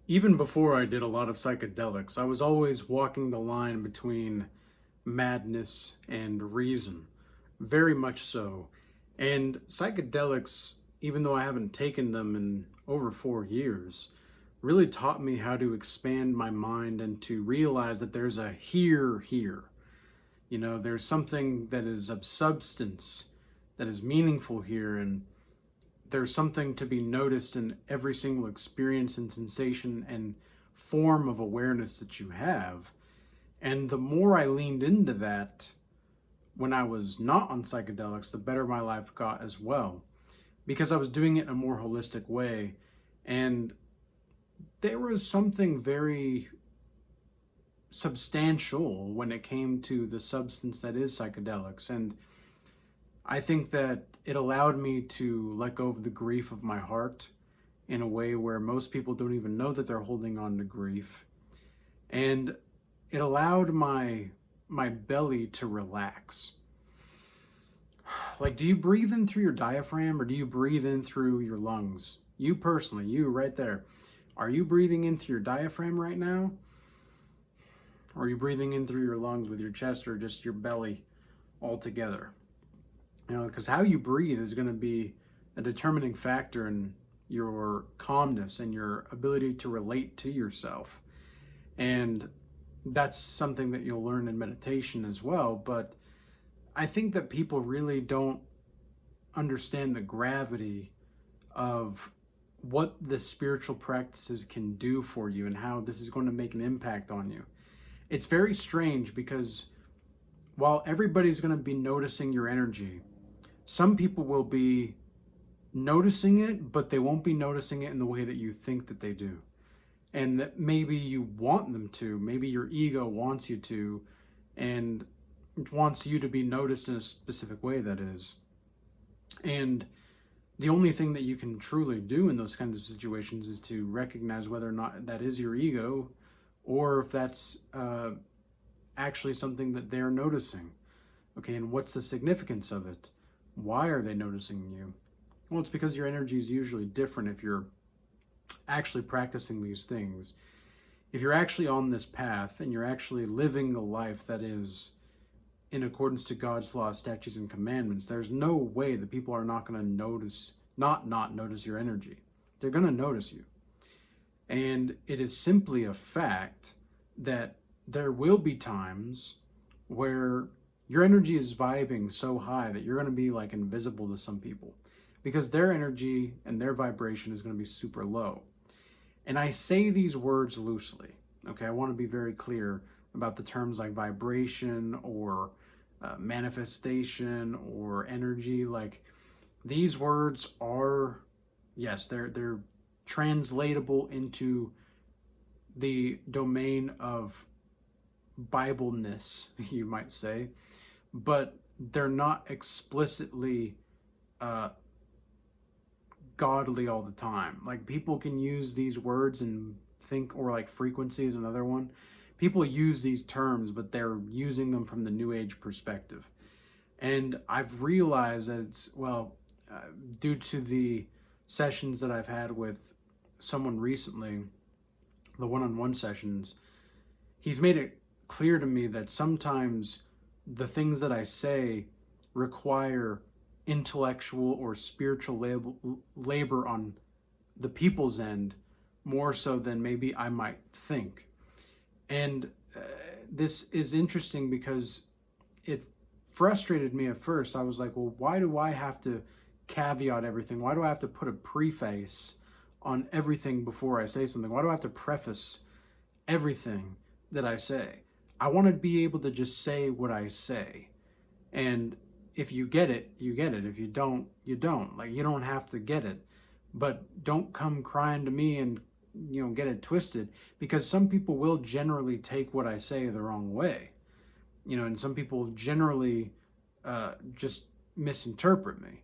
Even before I did a lot of psychedelics, I was always walking the line between madness and reason, very much so. And psychedelics, even though I haven't taken them in over 4 years, really taught me how to expand my mind and to realize that there's a here. There's something that is of substance, that is meaningful here, and there's something to be noticed in every single experience and sensation and form of awareness that you have. And the more I leaned into that when I was not on psychedelics, the better my life got as well, because I was doing it in a more holistic way. And there was something very substantial when it came to the substance that is psychedelics. And I think that it allowed me to let go of the grief of my heart in a way where most people don't even know that they're holding on to grief. And it allowed my belly to relax. Like, do you breathe in through your diaphragm or do you breathe in through your lungs? You personally, you right there. Are you breathing in through your diaphragm right now? Or are you breathing in through your lungs with your chest or just your belly all together? Because how you breathe is going to be a determining factor in your calmness and your ability to relate to yourself. And that's something that you'll learn in meditation as well. But I think that people really don't understand the gravity of what the spiritual practices can do for you and how this is going to make an impact on you. It's very strange because while everybody's going to be noticing your energy, some people will be noticing it, but they won't be noticing it in the way that you think that they do. And that maybe you want them to, maybe your ego wants you to, and wants you to be noticed in a specific way, that is. And the only thing that you can truly do in those kinds of situations is to recognize whether or not that is your ego or if that's actually something that they're noticing. Okay, and what's the significance of it? Why are they noticing you? Well, it's because your energy is usually different if you're actually practicing these things. If you're actually on this path and you're actually living a life that is in accordance to God's laws, statutes, and commandments, there's no way that people are not going to not notice your energy. They're going to notice you. And it is simply a fact that there will be times where your energy is vibing so high that you're going to be like invisible to some people because their energy and their vibration is going to be super low. And I say these words loosely. Okay, I want to be very clear about the terms like vibration or manifestation or energy. Like, these words are, yes, they're translatable into the domain of Bibleness, you might say, but they're not explicitly godly all the time. Like, people can use these words and think, or like frequency is another one. People use these terms, but they're using them from the New Age perspective. And I've realized that due to the sessions that I've had with someone recently, the one-on-one sessions, he's made it clear to me that sometimes the things that I say require intellectual or spiritual labor on the people's end more so than maybe I might think. And this is interesting because it frustrated me at first. I was like, well, why do I have to caveat everything? Why do I have to put a preface on everything before I say something? Why do I have to preface everything that I say? I want to be able to just say what I say. And if you get it, you get it. If you don't, you don't. Like, you don't have to get it. But don't come crying to me and, get it twisted, because some people will generally take what I say the wrong way. And some people generally just misinterpret me,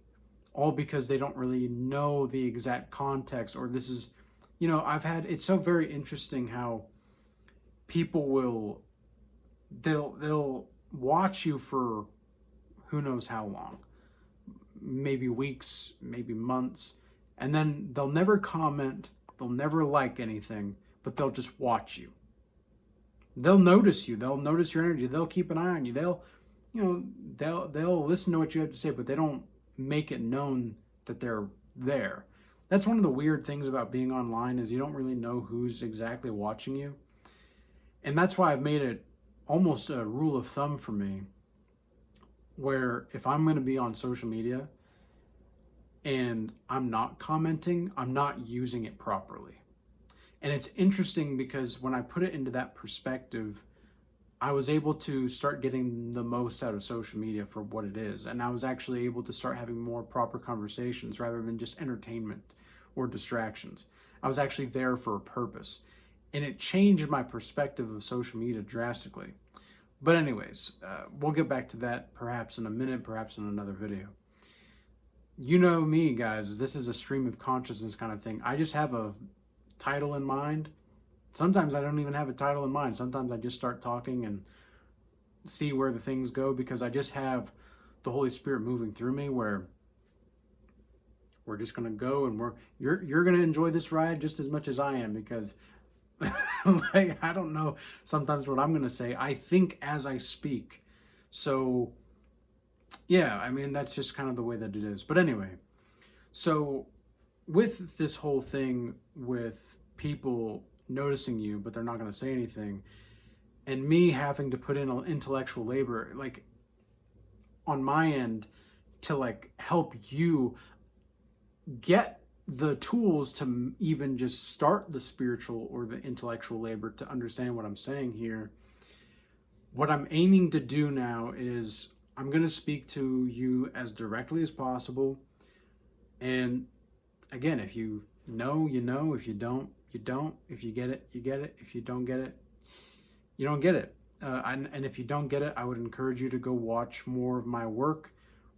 all because they don't really know the exact context, or this is, it's so very interesting how people they'll watch you for who knows how long, maybe weeks, maybe months, and then they'll never comment, they'll never like anything, but they'll just watch you. They'll notice you. They'll notice your energy. They'll keep an eye on you. They'll listen to what you have to say, but they don't make it known that they're there. That's one of the weird things about being online, is you don't really know who's exactly watching you. And that's why I've made it almost a rule of thumb for me, where if I'm going to be on social media and I'm not commenting, I'm not using it properly. And it's interesting because when I put it into that perspective, I was able to start getting the most out of social media for what it is. And I was actually able to start having more proper conversations rather than just entertainment or distractions. I was actually there for a purpose. And it changed my perspective of social media drastically. But anyways, we'll get back to that perhaps in a minute, perhaps in another video. You know me, guys, this is a stream of consciousness kind of thing. I just have a title in mind. Sometimes I don't even have a title in mind. Sometimes I just start talking and see where the things go, because I just have the Holy Spirit moving through me, where we're just going to go, and you're going to enjoy this ride just as much as I am, because like, I don't know sometimes what I'm going to say. I think as I speak. So yeah, I mean, that's just kind of the way that it is. But anyway, so with this whole thing with people noticing you, but they're not going to say anything, and me having to put in an intellectual labor, like on my end, to like help you get the tools to even just start the spiritual or the intellectual labor to understand what I'm saying here. What I'm aiming to do now is I'm going to speak to you as directly as possible. And again, if you know, you know. If you don't, you don't. If you get it, you get it. If you don't get it, you don't get it. And if you don't get it, I would encourage you to go watch more of my work,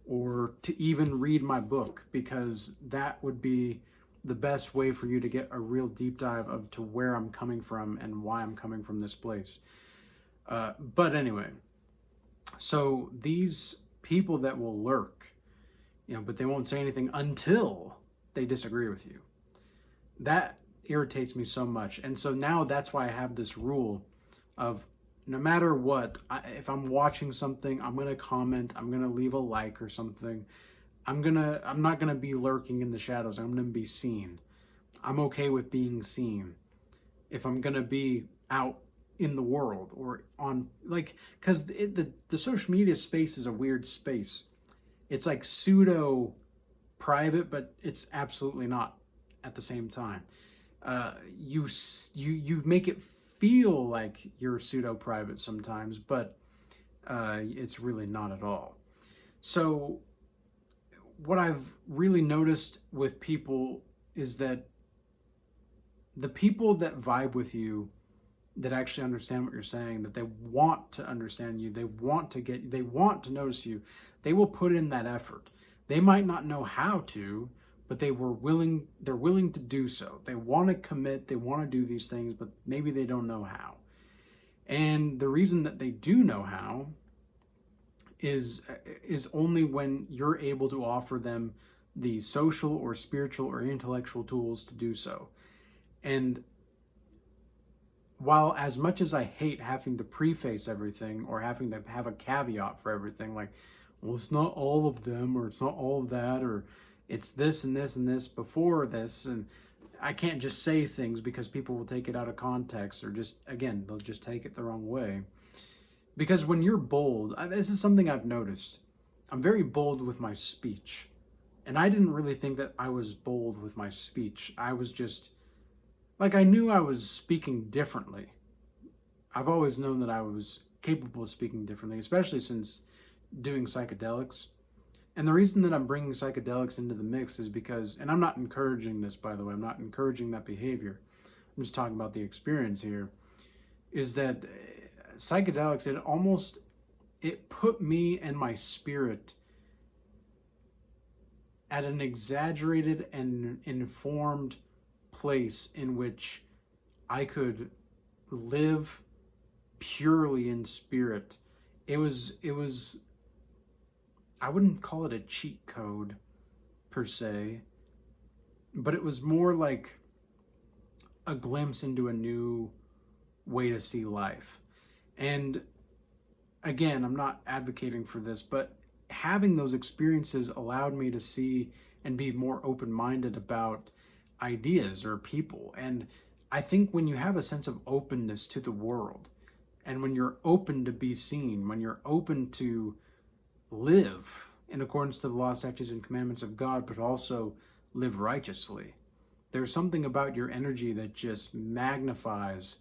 or to even read my book, because that would be the best way for you to get a real deep dive of to where I'm coming from and why I'm coming from this place. But anyway, so these people that will lurk, but they won't say anything until they disagree with you. That irritates me so much. And so now that's why I have this rule of, no matter what, if I'm watching something, I'm going to comment, I'm going to leave a like or something. I'm not going to be lurking in the shadows. I'm going to be seen. I'm okay with being seen. If I'm going to be out in the world or on, like, because the social media space is a weird space. It's like pseudo private, but it's absolutely not at the same time. You make it feel like you're pseudo private sometimes, but it's really not at all. So what I've really noticed with people is that the people that vibe with you, that actually understand what you're saying, that they want to understand you, they want to notice you, they will put in that effort. They might not know how to, but they're willing to do so. They want to commit, they want to do these things, but maybe they don't know how. And the reason that they do know how is only when you're able to offer them the social or spiritual or intellectual tools to do so. And while as much as I hate having to preface everything or having to have a caveat for everything, like, well, it's not all of them, or it's not all of that, or it's this and this and this before this, and I can't just say things because people will take it out of context, or just, again, they'll just take it the wrong way. Because when you're bold, this is something I've noticed. I'm very bold with my speech. And I didn't really think that I was bold with my speech. I was just, like, I knew I was speaking differently. I've always known that I was capable of speaking differently, especially since doing psychedelics. And the reason that I'm bringing psychedelics into the mix is because, and I'm not encouraging this, by the way, I'm not encouraging that behavior. I'm just talking about the experience here, is that psychedelics, it put me and my spirit at an exaggerated and informed place in which I could live purely in spirit. It was I wouldn't call it a cheat code per se, but it was more like a glimpse into a new way to see life. And again, I'm not advocating for this, but having those experiences allowed me to see and be more open-minded about ideas or people. And I think when you have a sense of openness to the world, and when you're open to be seen, when you're open to live in accordance to the law, statutes, and commandments of God, but also live righteously, there's something about your energy that just magnifies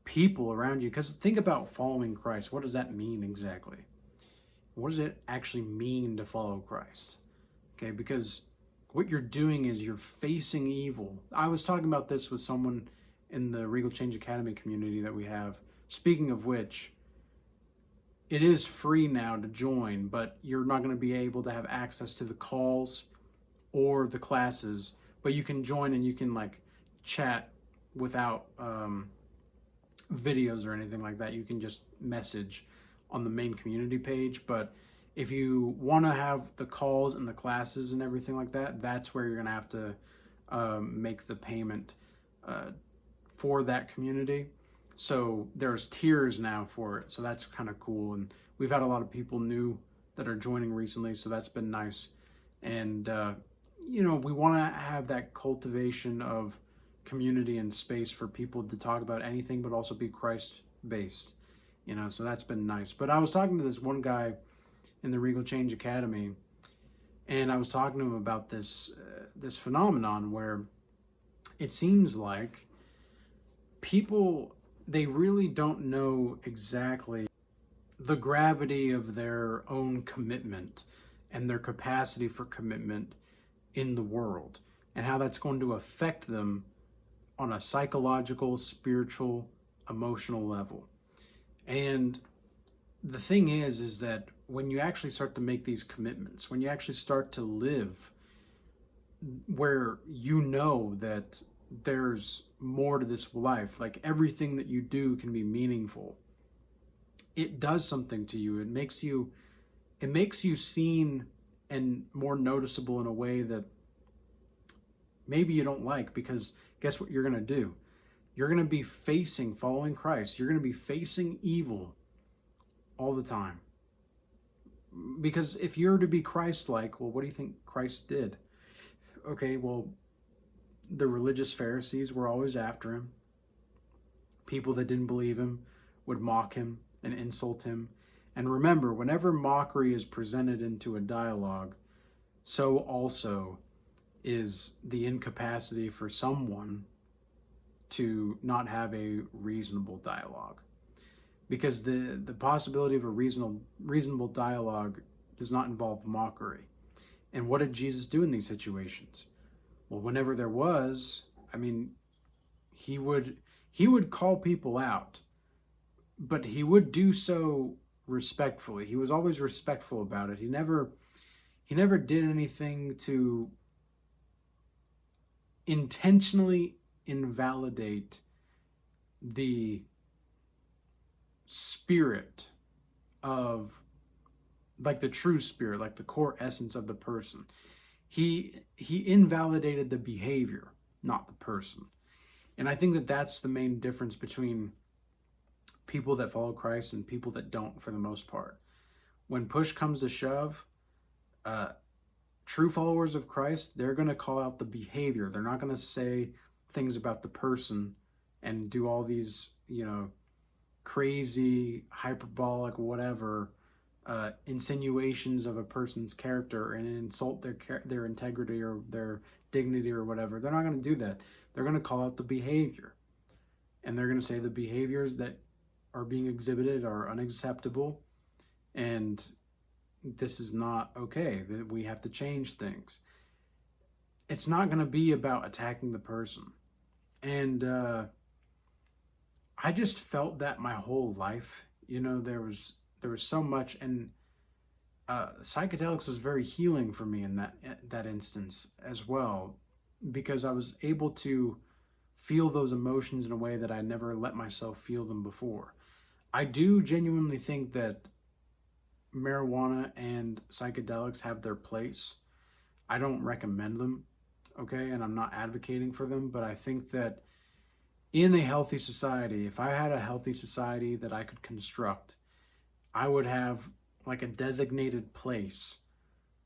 people around you. Because think about following Christ. What does that mean exactly? What does it actually mean to follow Christ? Okay, because what you're doing is you're facing evil. I was talking about this with someone in the Regal Change Academy community that we have. Speaking of which, it is free now to join, but you're not going to be able to have access to the calls or the classes, but you can join and you can like chat without videos or anything like that. You can just message on the main community page. But if you want to have the calls and the classes and everything like that, that's where you're going to have to make the payment for that community. So there's tiers now for it. So that's kind of cool. And we've had a lot of people new that are joining recently. So that's been nice. And, we want to have that cultivation of community and space for people to talk about anything, but also be Christ based, so that's been nice. But I was talking to this one guy in the Regal Change Academy, and I was talking to him about this phenomenon where it seems like people, they really don't know exactly the gravity of their own commitment and their capacity for commitment in the world, and how that's going to affect them on a psychological, spiritual, emotional level. And the thing is that when you actually start to make these commitments, when you actually start to live where you know that there's more to this life, like everything that you do can be meaningful, it does something to you. It makes you seen and more noticeable in a way that maybe you don't like, because guess what you're going to do? You're going to be following Christ. You're going to be facing evil all the time. Because if you're to be Christ-like, well, what do you think Christ did? Okay, well, the religious Pharisees were always after him. People that didn't believe him would mock him and insult him. And remember, whenever mockery is presented into a dialogue, so also is the incapacity for someone to not have a reasonable dialogue. Because the possibility of a reasonable dialogue does not involve mockery. And what did Jesus do in these situations? Well, whenever there was, he would call people out, but he would do so respectfully. He was always respectful about it. He never did anything to intentionally invalidate the spirit of, like the true spirit, like the core essence of the person. He invalidated the behavior, not the person. And I think that that's the main difference between people that follow Christ and people that don't, for the most part. When push comes to shove, true followers of Christ, they're going to call out the behavior. They're not going to say things about the person and do all these, crazy, hyperbolic, whatever, insinuations of a person's character and insult their integrity or their dignity or whatever. They're not going to do that. They're going to call out the behavior. And they're going to say the behaviors that are being exhibited are unacceptable, and this is not okay, that we have to change things. It's not going to be about attacking the person. And I just felt that my whole life. There was so much, and psychedelics was very healing for me in that instance as well, because I was able to feel those emotions in a way that I never let myself feel them before. I do genuinely think that marijuana and psychedelics have their place. I don't recommend them. okay? And I'm not advocating for them, but I think that in a healthy society, if I had a healthy society that I could construct, I would have like a designated place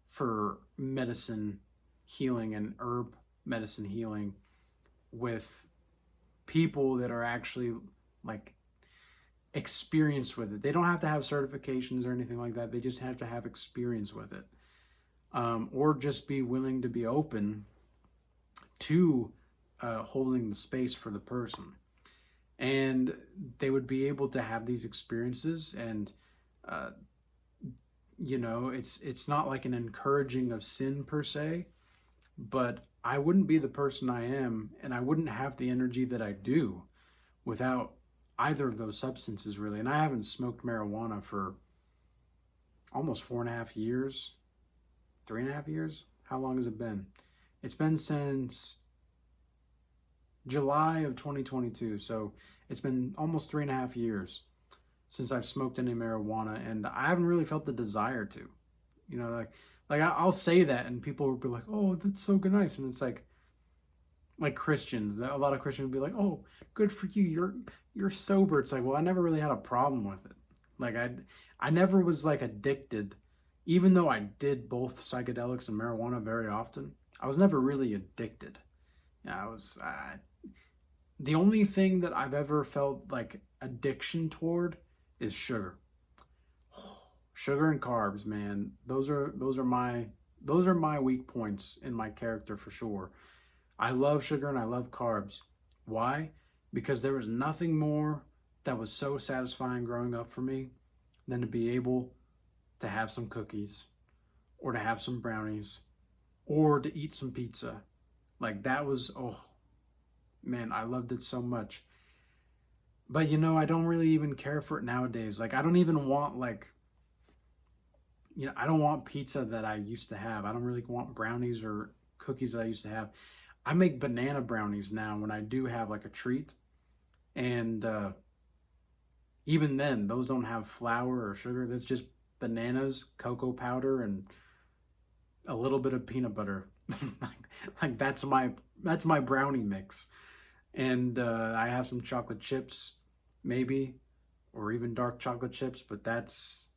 for medicine healing and herb medicine healing with people that are actually like experienced with it. They don't have to have certifications or anything like that. They just have to have experience with it, or just be willing to be open to holding the space for the person. And they would be able to have these experiences, and it's not like an encouraging of sin per se, but I wouldn't be the person I am, and I wouldn't have the energy that I do without either of those substances, really. And I haven't smoked marijuana for almost 4.5 years, 3.5 years. How long has it been? It's been since July of 2022. So it's been almost 3.5 years since I've smoked any marijuana, and I haven't really felt the desire to. I'll say that, and people will be like, "Oh, that's so good, nice," and it's like Christians. A lot of Christians will be like, "Oh, good for you. You're sober." It's like, well, I never really had a problem with it. Like I never was like addicted, even though I did both psychedelics and marijuana very often. I was never really addicted. Yeah, the only thing that I've ever felt like addiction toward is sugar. Sugar and carbs, man. Those are my weak points in my character for sure. I love sugar and I love carbs. Why? Because there was nothing more that was so satisfying growing up for me than to be able to have some cookies, or to have some brownies, or to eat some pizza. Like that was, oh man, I loved it so much. But I don't really even care for it nowadays. Like I don't even want I don't want pizza that I used to have. I don't really want brownies or cookies that I used to have. I make banana brownies now when I do have like a treat. And even then, those don't have flour or sugar. That's just bananas, cocoa powder, and a little bit of peanut butter. like that's my brownie mix. And I have some chocolate chips, maybe, or even dark chocolate chips, but that's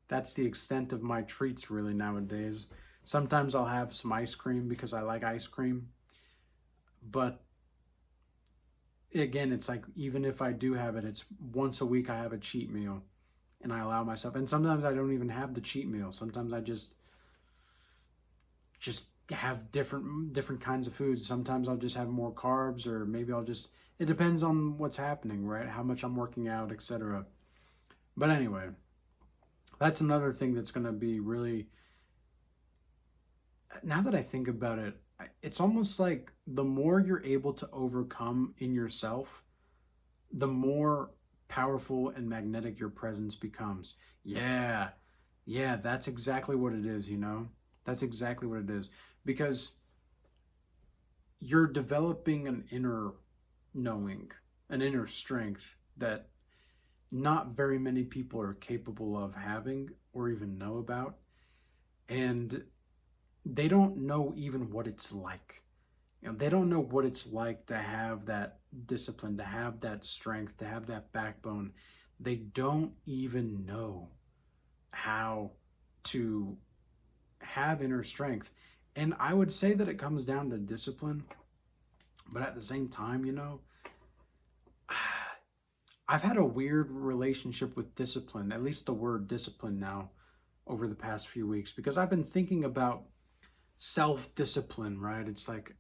the extent of my treats really nowadays. Sometimes I'll have some ice cream because I like ice cream. But again, it's like, even if I do have it, it's once a week I have a cheat meal and I allow myself. And sometimes I don't even have the cheat meal. Sometimes I just have different kinds of foods. Sometimes I'll just have more carbs, or maybe it depends on what's happening, right? How much I'm working out, etc. But anyway, that's another thing that's going to be really, now that I think about it, it's almost like the more you're able to overcome in yourself, the more powerful and magnetic your presence becomes. Yeah, that's exactly what it is, That's exactly what it is. Because you're developing an inner knowing, an inner strength that not very many people are capable of having or even know about. And they don't know even what it's like. They don't know what it's like to have that discipline, to have that strength, to have that backbone. They don't even know how to have inner strength. And I would say that it comes down to discipline. But at the same time, I've had a weird relationship with discipline, at least the word discipline now, over the past few weeks, because I've been thinking about self-discipline, right? It's like,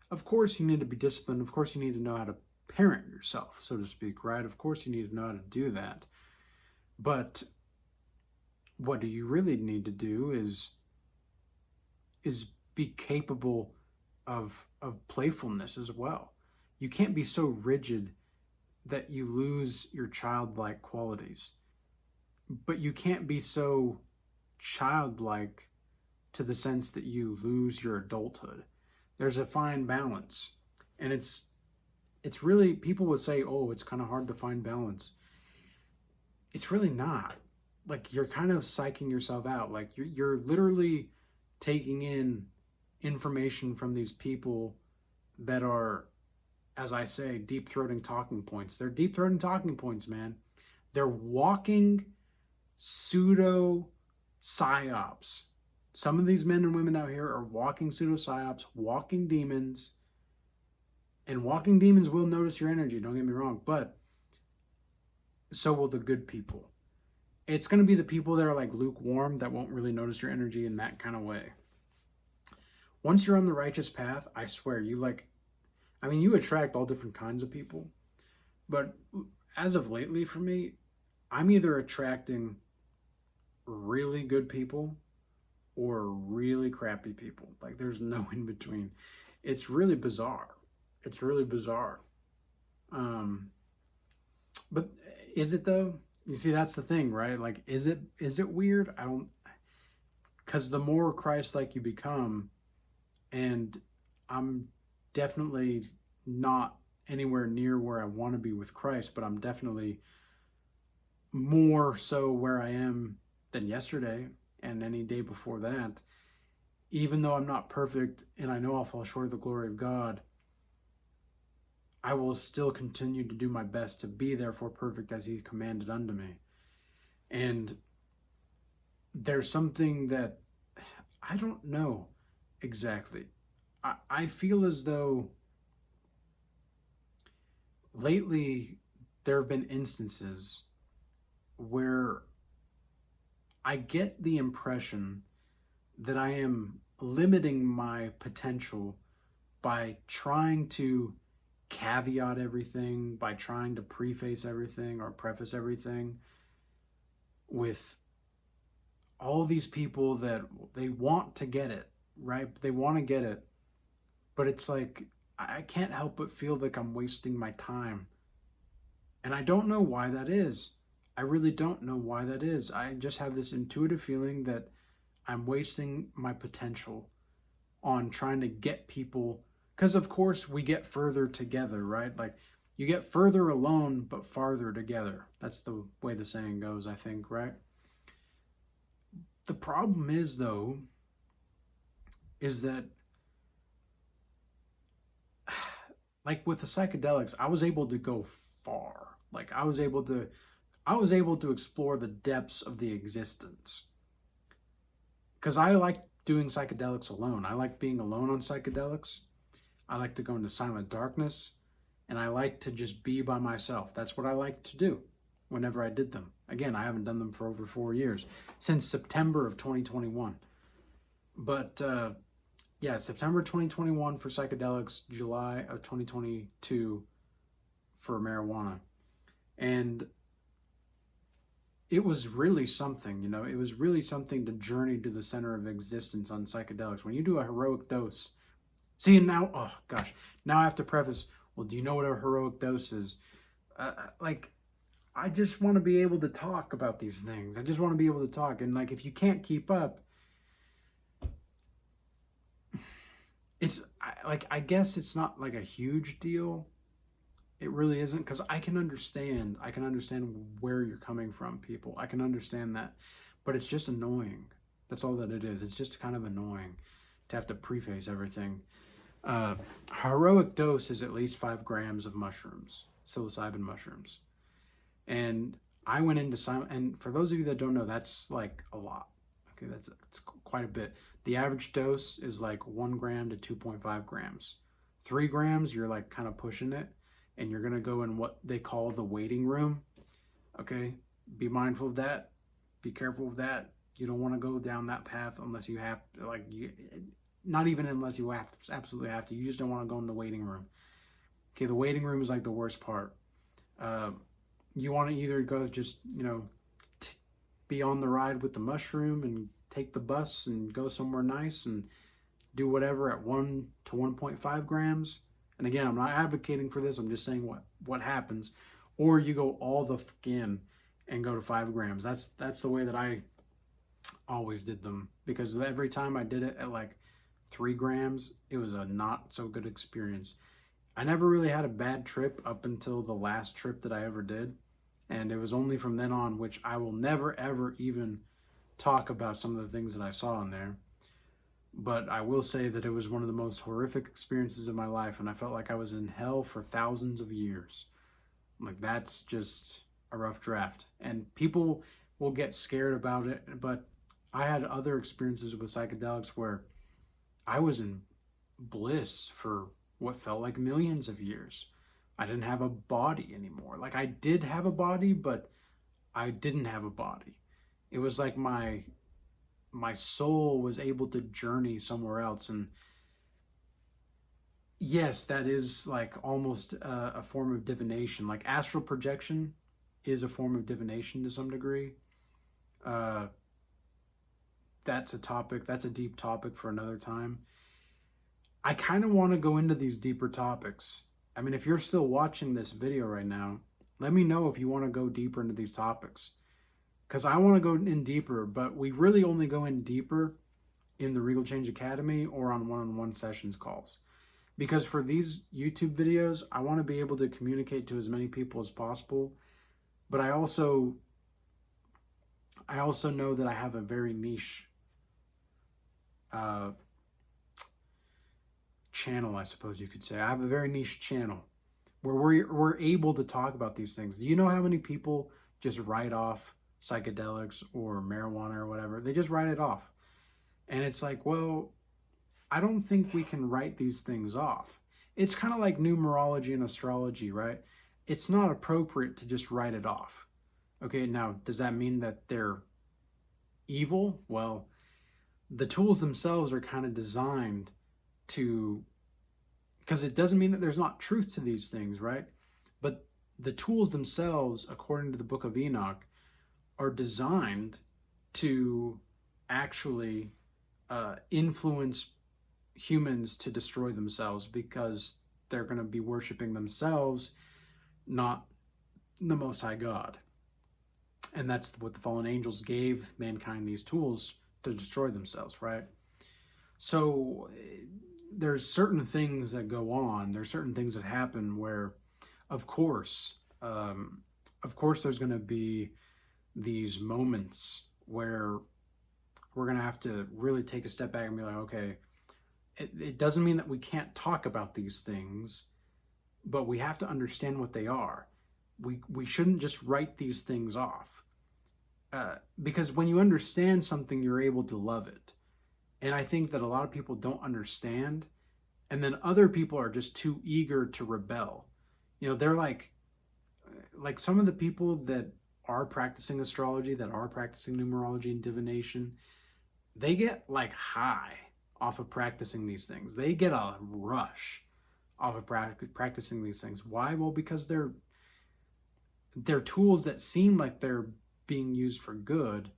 of course you need to be disciplined. Of course you need to know how to parent yourself, so to speak, right? Of course you need to know how to do that. But what do you really need to do is be capable of playfulness as well. You can't be so rigid that you lose your childlike qualities. But you can't be so childlike to the sense that you lose your adulthood. There's a fine balance. And it's really, people would say, oh, it's kind of hard to find balance. It's really not. Like, you're kind of psyching yourself out. Like, you're literally taking in information from these people that are, as I say, deep-throating talking points. They're deep-throating talking points, man. They're walking pseudo psyops. Some of these men and women out here are walking pseudo psyops, walking demons. And walking demons will notice your energy, don't get me wrong, but so will the good people. It's going to be the people that are like lukewarm that won't really notice your energy in that kind of way. Once you're on the righteous path, I swear, you attract all different kinds of people. But as of lately for me, I'm either attracting really good people or really crappy people. Like, there's no in between. It's really bizarre. It's really bizarre. But is it though? You see, that's the thing, right? Like, is it weird? Because the more Christ-like you become, and I'm definitely not anywhere near where I want to be with Christ, but I'm definitely more so where I am than yesterday and any day before that. Even though I'm not perfect and I know I'll fall short of the glory of God, I will still continue to do my best to be therefore perfect as he commanded unto me. And there's something that I don't know exactly. I feel as though lately there have been instances where I get the impression that I am limiting my potential by trying to caveat everything, by trying to preface everything or preface everything with all these people that they want to get it, right? They want to get it, but it's like I can't help but feel like I'm wasting my time. And I don't know why that is. I really don't know why that is. I just have this intuitive feeling that I'm wasting my potential on trying to get people, because of course we get further together, right? Like, you get further alone, but farther together. That's the way the saying goes, I think, right? The problem is, though, is that, like with the psychedelics, I was able to go far. Like, I was able to explore the depths of the existence. Because I like doing psychedelics alone. I like being alone on psychedelics. I like to go into silent darkness, and I like to just be by myself. That's what I like to do whenever I did them. Again, I haven't done them for over 4 years, since September of 2021. But yeah, September 2021 for psychedelics, July of 2022 for marijuana. And it was really something, it was really something to journey to the center of existence on psychedelics. When you do a heroic dose, see, now, oh gosh, now I have to preface, well, do you know what a heroic dose is? I just want to be able to talk about these things. I just want to be able to talk. And like, if you can't keep up, I guess it's not like a huge deal. It really isn't, because I can understand where you're coming from, people. I can understand that, but it's just annoying. That's all that it is. It's just kind of annoying to have to preface everything. Heroic dose is at least 5 grams of mushrooms, psilocybin mushrooms. And I went into silent, and for those of you that don't know, that's like a lot. Okay, it's quite a bit. The average dose is like 1 gram to 2.5 grams. 3 grams, you're like kind of pushing it, and you're going to go in what they call the waiting room. Okay, be mindful of that. Be careful of that. You don't want to go down that path unless you have to, not even unless you absolutely have to. You just don't want to go in the waiting room. Okay, the waiting room is like the worst part. You want to either go just, be on the ride with the mushroom and take the bus and go somewhere nice and do whatever at 1 to 1.5 grams. And again, I'm not advocating for this. I'm just saying what happens. Or you go all the in and go to 5 grams. That's the way that I always did them, because every time I did it at like 3 grams, it was a not so good experience. I never really had a bad trip up until the last trip that I ever did. And it was only from then on, which I will never, ever even talk about some of the things that I saw in there. But I will say that it was one of the most horrific experiences of my life, and I felt like I was in hell for thousands of years. Like, that's just a rough draft. And people will get scared about it, but I had other experiences with psychedelics where I was in bliss for what felt like millions of years. I didn't have a body anymore. Like, I did have a body, but I didn't have a body. It was like my soul was able to journey somewhere else. And yes, that is like almost a form of divination. Like, astral projection is a form of divination to some degree. Uh, that's a topic, that's a deep topic for another time. I kind of want to go into these deeper topics. I mean, if you're still watching this video right now, let me know if you want to go deeper into these topics. Because I want to go in deeper, but we really only go in deeper in the Regal Change Academy or on one-on-one sessions calls. Because for these YouTube videos, I want to be able to communicate to as many people as possible. But I also know that I have a very niche channel, I suppose you could say. I have a very niche channel where we're able to talk about these things. Do you know how many people just write off psychedelics or marijuana or whatever? They just write it off. And it's like, well, I don't think we can write these things off. It's kind of like numerology and astrology, right? It's not appropriate to just write it off. Okay, now, does that mean that they're evil? Well, the tools themselves are kind of designed to, because it doesn't mean that there's not truth to these things, right? But the tools themselves, according to the Book of Enoch, are designed to actually influence humans to destroy themselves, because they're going to be worshiping themselves, not the Most High God. And that's what the fallen angels gave mankind, these tools to destroy themselves, right? So there's certain things that go on. There's certain things that happen where, of course, there's going to be these moments where we're going to have to really take a step back and be like, okay, it doesn't mean that we can't talk about these things, but we have to understand what they are. We shouldn't just write these things off. Because when you understand something, you're able to love it. And I think that a lot of people don't understand, and then other people are just too eager to rebel. You know, they're like some of the people that are practicing astrology, that are practicing numerology and divination, they get like high off of practicing these things. They get a rush off of practicing these things. Why? Well, because they're tools that seem like they're being used for good.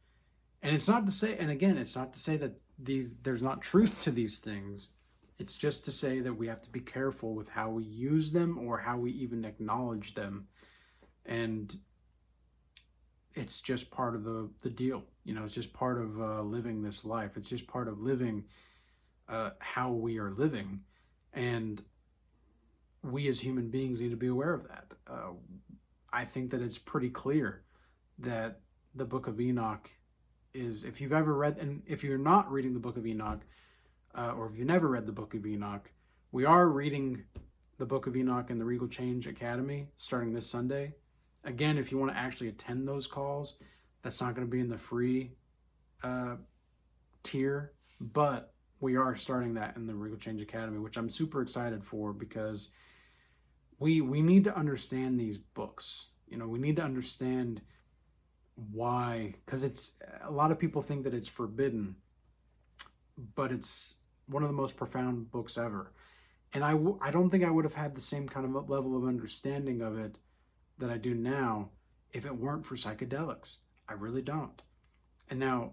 And it's not to say, and again, it's not to say that there's not truth to these things. It's just to say that we have to be careful with how we use them or how we even acknowledge them. And it's just part of the deal. You know, it's just part of living this life. It's just part of living how we are living. And we as human beings need to be aware of that. I think that it's pretty clear that the Book of Enoch is, if you've ever read, and if you're not reading the Book of Enoch, or if you've never read the Book of Enoch, we are reading the Book of Enoch in the Regal Change Academy starting this Sunday. Again, if you want to actually attend those calls, that's not going to be in the free tier, but we are starting that in the Regal Change Academy, which I'm super excited for, because we need to understand these books. You know, we need to understand why, because it's, a lot of people think that it's forbidden, but it's one of the most profound books ever. And I don't think I would have had the same kind of level of understanding of it that I do now if it weren't for psychedelics. I really don't. And now,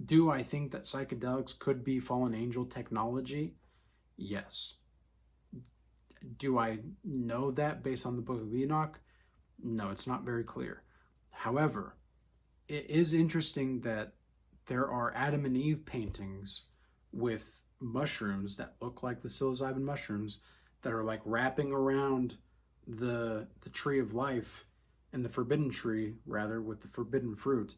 do I think that psychedelics could be fallen angel technology? Yes. Do I know that based on the Book of Enoch? No, it's not very clear. However, it is interesting that there are Adam and Eve paintings with mushrooms that look like the psilocybin mushrooms that are like wrapping around the tree of life, and the forbidden tree, rather, with the forbidden fruit.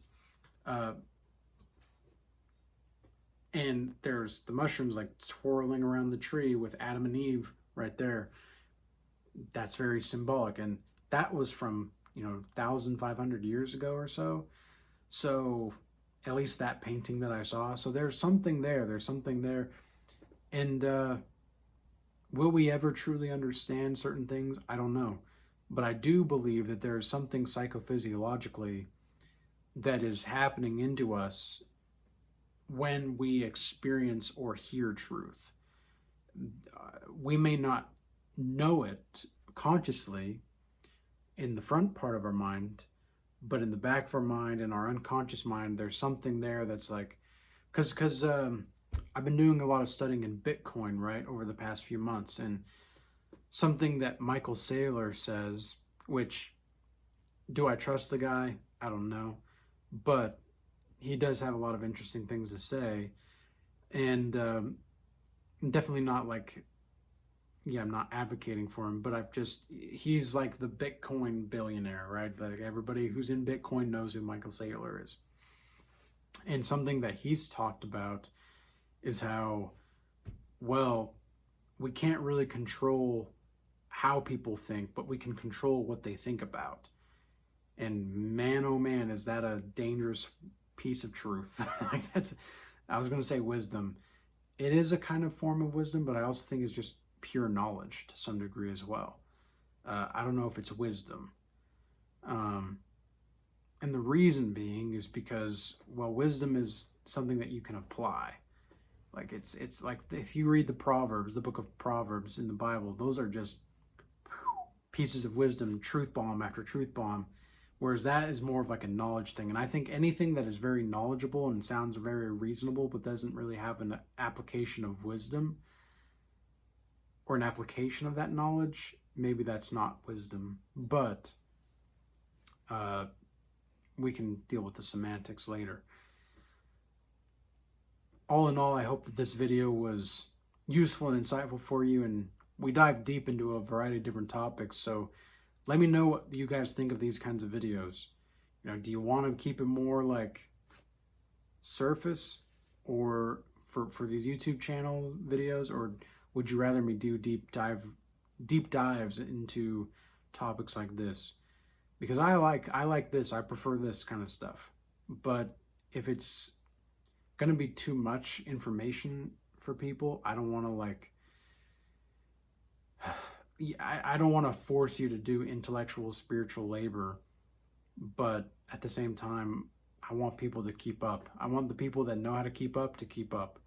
And there's the mushrooms like twirling around the tree with Adam and Eve right there. That's very symbolic. And that was from, 1,500 years ago or so. So at least that painting that I saw. So there's something there. There's something there. And will we ever truly understand certain things? I don't know. But I do believe that there is something psychophysiologically that is happening into us when we experience or hear truth. We may not know it consciously in the front part of our mind, but in the back of our mind and our unconscious mind, there's something there that's like, because I've been doing a lot of studying in Bitcoin, right, over the past few months, and something that Michael Saylor says, which, do I trust the guy? I don't know, but he does have a lot of interesting things to say, and definitely not like, I'm not advocating for him, but he's like the Bitcoin billionaire, right? Like everybody who's in Bitcoin knows who Michael Saylor is. And something that he's talked about is how, well, we can't really control how people think, but we can control what they think about. And man, oh man, is that a dangerous piece of truth. Like I was going to say wisdom. It is a kind of form of wisdom, but I also think it's just pure knowledge to some degree as well. I don't know if it's wisdom. And the reason being is because, well, wisdom is something that you can apply. Like it's like if you read the Proverbs, the book of Proverbs in the Bible, those are just pieces of wisdom, truth bomb after truth bomb. Whereas that is more of like a knowledge thing. And I think anything that is very knowledgeable and sounds very reasonable, but doesn't really have an application of wisdom or an application of that knowledge, maybe that's not wisdom. But we can deal with the semantics later. All in all, I hope that this video was useful and insightful for you, and we dive deep into a variety of different topics. So let me know what you guys think of these kinds of videos. Do you want to keep it more like surface or for these YouTube channel videos, or would you rather me do deep dives into topics like this? Because I like this. I prefer this kind of stuff. But if it's going to be too much information for people, I don't want to I don't want to force you to do intellectual, spiritual labor, but at the same time, I want people to keep up. I want the people that know how to keep up to keep up.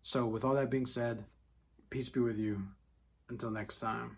So with all that being said, peace be with you. Until next time.